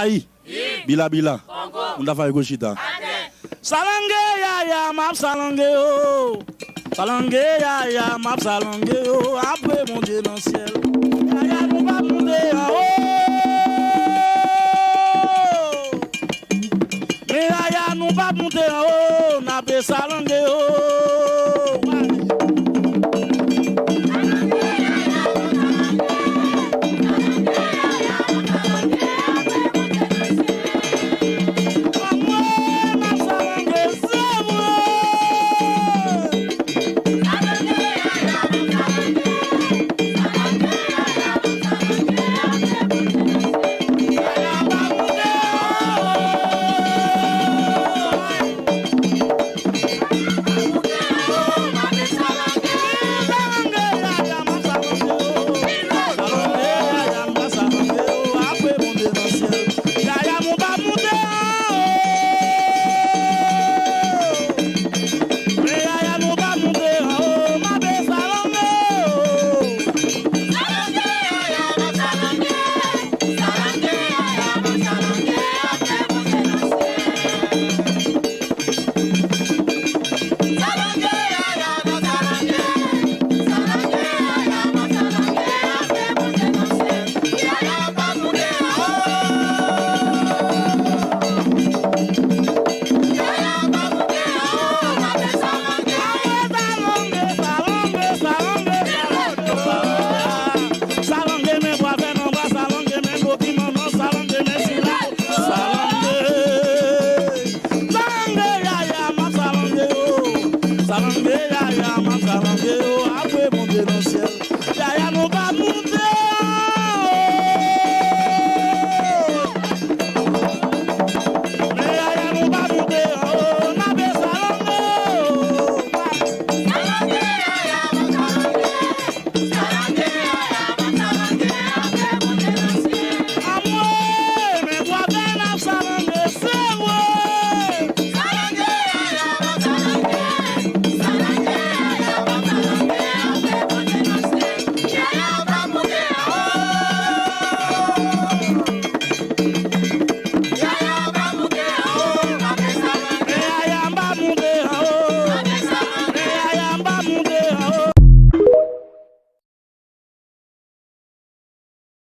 Aïe. Bila bila. On a fait Gochita. Salange ya map salange oh. Salange ya map salange oh. Après mon Dieu dans le ciel. Ya nous pas monter en haut. Mais ya nous pas monter en haut. N'a pas salange oh.